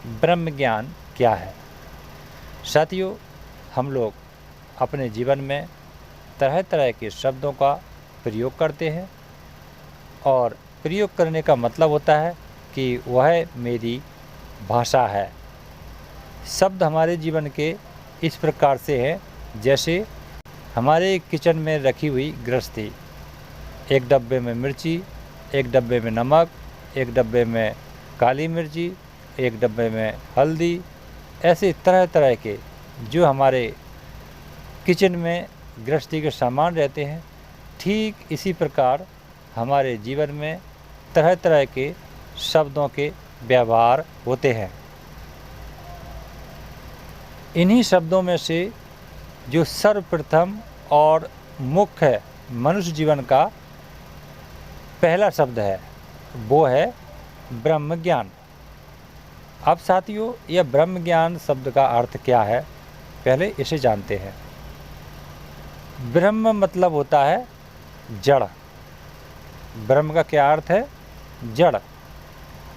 ब्रह्म ज्ञान क्या है। साथियों, हम लोग अपने जीवन में तरह तरह के शब्दों का प्रयोग करते हैं और प्रयोग करने का मतलब होता है कि वह मेरी भाषा है। शब्द हमारे जीवन के इस प्रकार से हैं जैसे हमारे किचन में रखी हुई गृहस्थी, एक डब्बे में मिर्ची, एक डब्बे में नमक, एक डब्बे में काली मिर्ची, एक डब्बे में हल्दी, ऐसे तरह तरह के जो हमारे किचन में गृहस्थी के सामान रहते हैं, ठीक इसी प्रकार हमारे जीवन में तरह तरह के शब्दों के व्यवहार होते हैं। इन्हीं शब्दों में से जो सर्वप्रथम और मुख्य मनुष्य जीवन का पहला शब्द है वो है ब्रह्म ज्ञान। अब साथियों, यह ब्रह्म ज्ञान शब्द का अर्थ क्या है, पहले इसे जानते हैं। ब्रह्म मतलब होता है जड़। ब्रह्म का क्या अर्थ है? जड़।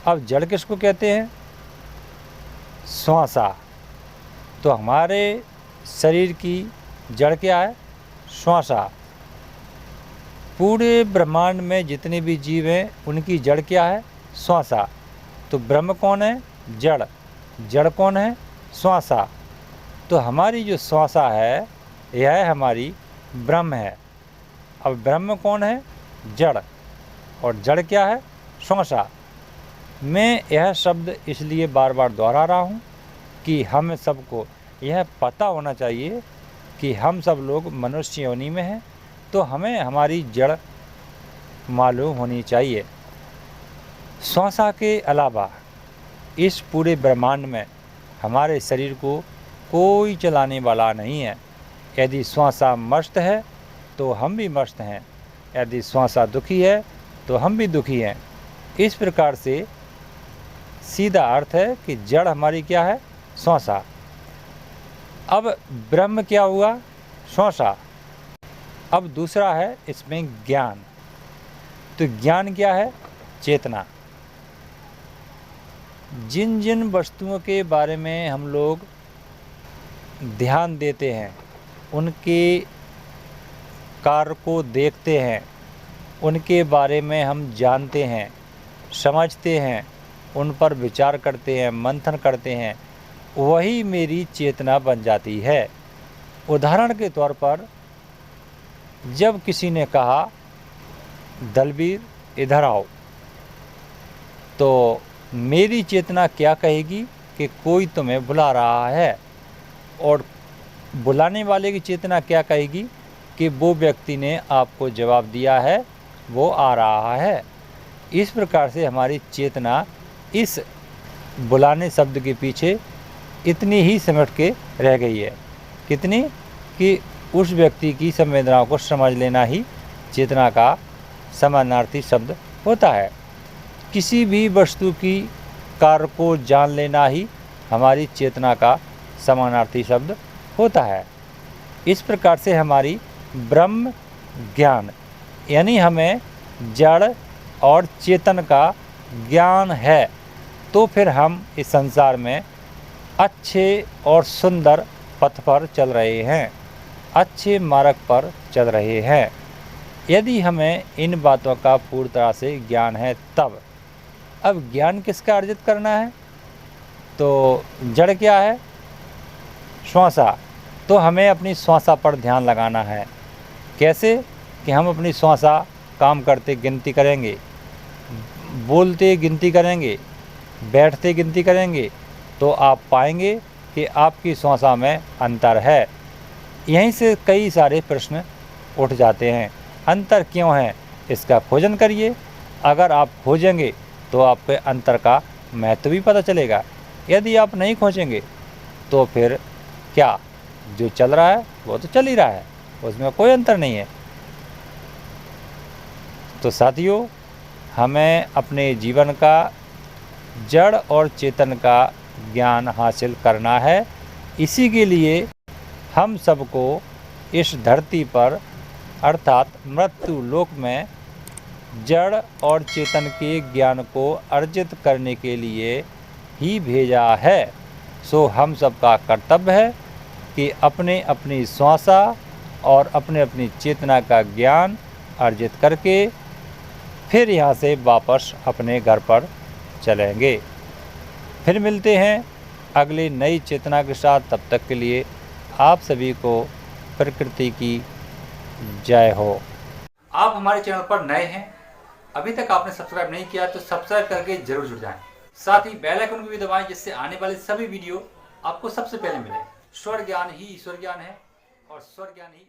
अब जड़ किसको कहते हैं? श्वासा। तो हमारे शरीर की जड़ क्या है? श्वासा। पूरे ब्रह्मांड में जितने भी जीव हैं उनकी जड़ क्या है? श्वासा। तो ब्रह्म कौन है? जड़। जड़ कौन है? श्वासा। तो हमारी जो श्वासा है यह हमारी ब्रह्म है। अब ब्रह्म कौन है? जड़। और जड़ क्या है? श्वासा। मैं यह शब्द इसलिए बार बार दोहरा रहा हूँ कि हम सबको यह पता होना चाहिए कि हम सब लोग मनुष्य योनि में हैं, तो हमें हमारी जड़ मालूम होनी चाहिए। श्वासा के अलावा इस पूरे ब्रह्मांड में हमारे शरीर को कोई चलाने वाला नहीं है। यदि श्वासा मस्त है तो हम भी मस्त हैं, यदि श्वासा दुखी है तो हम भी दुखी हैं। इस प्रकार से सीधा अर्थ है कि जड़ हमारी क्या है? श्वासा। अब ब्रह्म क्या हुआ? श्वासा। अब दूसरा है इसमें ज्ञान। तो ज्ञान क्या है? चेतना। जिन जिन वस्तुओं के बारे में हम लोग ध्यान देते हैं, उनके कार्य को देखते हैं, उनके बारे में हम जानते हैं, समझते हैं, उन पर विचार करते हैं, मंथन करते हैं, वही मेरी चेतना बन जाती है। उदाहरण के तौर पर जब किसी ने कहा दलबीर इधर आओ, तो मेरी चेतना क्या कहेगी कि कोई तुम्हें बुला रहा है, और बुलाने वाले की चेतना क्या कहेगी कि वो व्यक्ति ने आपको जवाब दिया है, वो आ रहा है। इस प्रकार से हमारी चेतना इस बुलाने शब्द के पीछे इतनी ही सिमट के रह गई है। कितनी? कि उस व्यक्ति की संवेदनाओं को समझ लेना ही चेतना का समानार्थी शब्द होता है। किसी भी वस्तु की कार्य को जान लेना ही हमारी चेतना का समानार्थी शब्द होता है। इस प्रकार से हमारी ब्रह्म ज्ञान यानी हमें जड़ और चेतन का ज्ञान है, तो फिर हम इस संसार में अच्छे और सुंदर पथ पर चल रहे हैं, अच्छे मार्ग पर चल रहे हैं। यदि हमें इन बातों का पूरी तरह से ज्ञान है तब। अब ज्ञान किसका अर्जित करना है? तो जड़ क्या है? श्वासा। तो हमें अपनी श्वासा पर ध्यान लगाना है। कैसे? कि हम अपनी श्वासा काम करते गिनती करेंगे, बोलते गिनती करेंगे, बैठते गिनती करेंगे, तो आप पाएंगे कि आपकी श्वासा में अंतर है। यहीं से कई सारे प्रश्न उठ जाते हैं। अंतर क्यों है? इसका खोजन करिए। अगर आप खोजेंगे तो आपके अंतर का महत्व भी पता चलेगा। यदि आप नहीं खोजेंगे तो फिर क्या, जो चल रहा है वो तो चल ही रहा है, उसमें कोई अंतर नहीं है। तो साथियों, हमें अपने जीवन का जड़ और चेतन का ज्ञान हासिल करना है। इसी के लिए हम सबको इस धरती पर अर्थात मृत्यु लोक में जड़ और चेतन के ज्ञान को अर्जित करने के लिए ही भेजा है। सो हम सबका कर्तव्य है कि अपने अपनी श्वासा और अपने अपनी चेतना का ज्ञान अर्जित करके फिर यहाँ से वापस अपने घर पर चलेंगे। फिर मिलते हैं अगली नई चेतना के साथ। तब तक के लिए आप सभी को प्रकृति की जय हो। आप हमारे चैनल पर नए हैं, अभी तक आपने सब्सक्राइब नहीं किया तो सब्सक्राइब करके जरूर जुड़ जाएं। साथ ही बेल आइकन को भी दबाएं जिससे आने वाले सभी वीडियो आपको सबसे पहले मिले। स्वर ज्ञान ही ईश्वर ज्ञान है और स्वर ज्ञान ही